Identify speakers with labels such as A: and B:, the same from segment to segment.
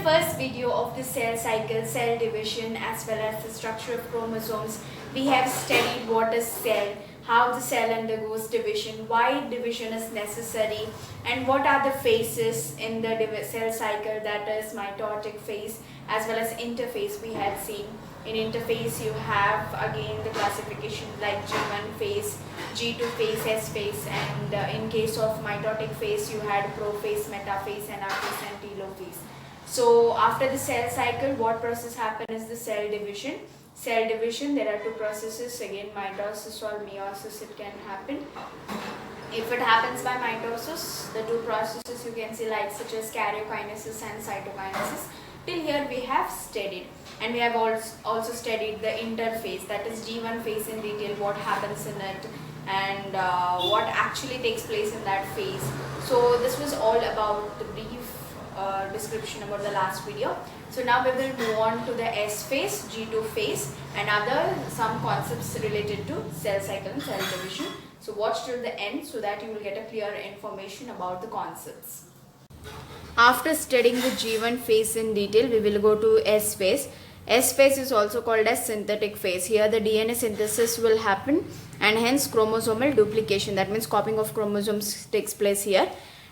A: first video of the cell cycle, cell division, as well as the structure of chromosomes, we have studied what is cell, how the cell undergoes division, why division is necessary, and what are the phases in the cell cycle, that is mitotic phase as well as interphase we had seen. In interphase you have again the classification like G1 phase, G2 phase, S phase, and in case of mitotic phase you had prophase, metaphase, anaphase and telophase. So after the cell cycle, what process happens is the cell division. Cell division, there are two processes, again mitosis or meiosis it can happen. If it happens by mitosis, the two processes you can see like such as karyokinesis and cytokinesis. Till here we have studied, and we have also studied the interphase, that is G1 phase in detail, what happens in it and what actually takes place in that phase. So this was all about the brief description about the last video. So now we will move on to the S phase, G2 phase, and other some concepts related to cell cycle and cell division. So watch till the end so that you will get a clear information about the concepts. After studying the G1 phase in detail, we will go to S phase. S phase is also called as synthetic phase. Here the DNA synthesis will happen and hence chromosomal duplication, that means copying of chromosomes takes place here.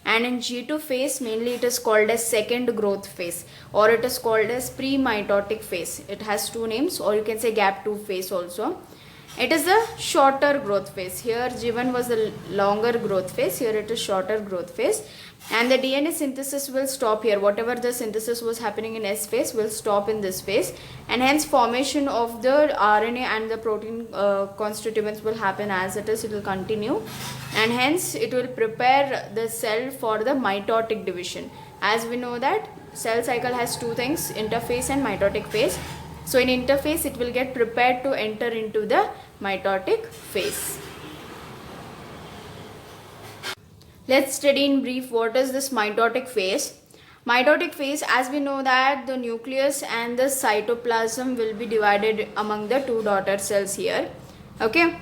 A: And in G2 phase, mainly it is called as second growth phase, or it is called as pre-mitotic phase. It has two names, or you can say gap 2 phase also. It is the shorter growth phase. Here G1 was the longer growth phase, here it is shorter growth phase. And the DNA synthesis will stop here. Whatever the synthesis was happening in S phase will stop in this phase, and hence formation of the RNA and the protein constituents will happen as it is. It will continue, and hence it will prepare the cell for the mitotic division. As we know that cell cycle has two things, interphase and mitotic phase. So in interphase it will get prepared to enter into the mitotic phase. Let's study in brief what is this mitotic phase. Mitotic phase, as we know that the nucleus and the cytoplasm will be divided among the two daughter cells here. Okay,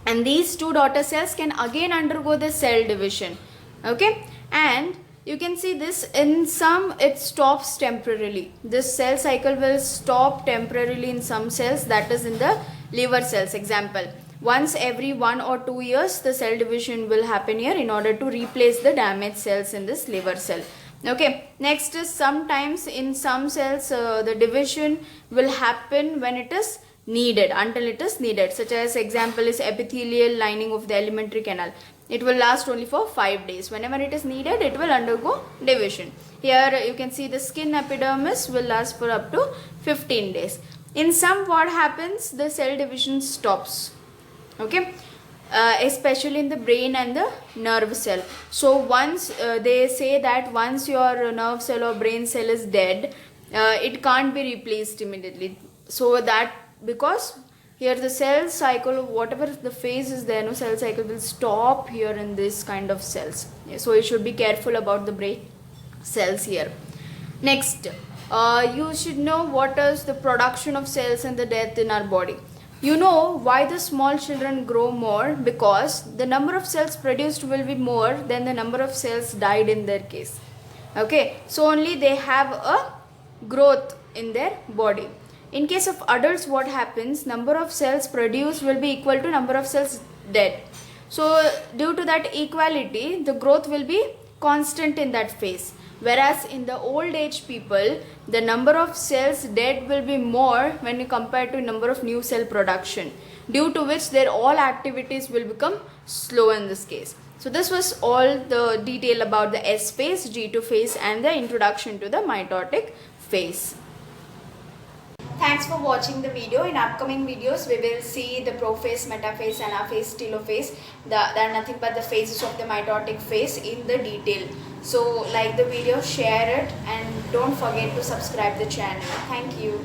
A: and these two daughter cells can again undergo the cell division. Okay, and you can see this in some it stops temporarily. This cell cycle will stop temporarily in some cells, that is in the liver cells. Example, once every 1 or 2 years the cell division will happen here in order to replace the damaged cells in this liver cell. Okay, next is sometimes in some cells the division will happen when it is needed, until it is needed, such as example is epithelial lining of the alimentary canal. It will last only for 5 days. Whenever it is needed, it will undergo division. Here you can see the skin epidermis will last for up to 15 days. In some, what happens, the cell division stops. Okay, especially in the brain and the nerve cell. So once they say that once your nerve cell or brain cell is dead, it can't be replaced immediately. So that because here the cell cycle, whatever the phase is there, no cell cycle will stop here in this kind of cells. So you should be careful about the brain cells here. Next, you should know what is the production of cells and the death in our body. You know why the small children grow more, because the number of cells produced will be more than the number of cells died in their case. Okay, so only they have a growth in their body. In case of adults, what happens, number of cells produced will be equal to number of cells dead. So due to that equality, the growth will be constant in that phase. Whereas in the old age people, the number of cells dead will be more when you compare to number of new cell production, due to which their all activities will become slow in this case. So this was all the detail about the S phase, G2 phase and the introduction to the mitotic phase. Thanks for watching the video. In upcoming videos, we will see the prophase, metaphase, anaphase, telophase. They are nothing but the phases of the mitotic phase in the detail. So like the video, share it, and don't forget to subscribe the channel. Thank you.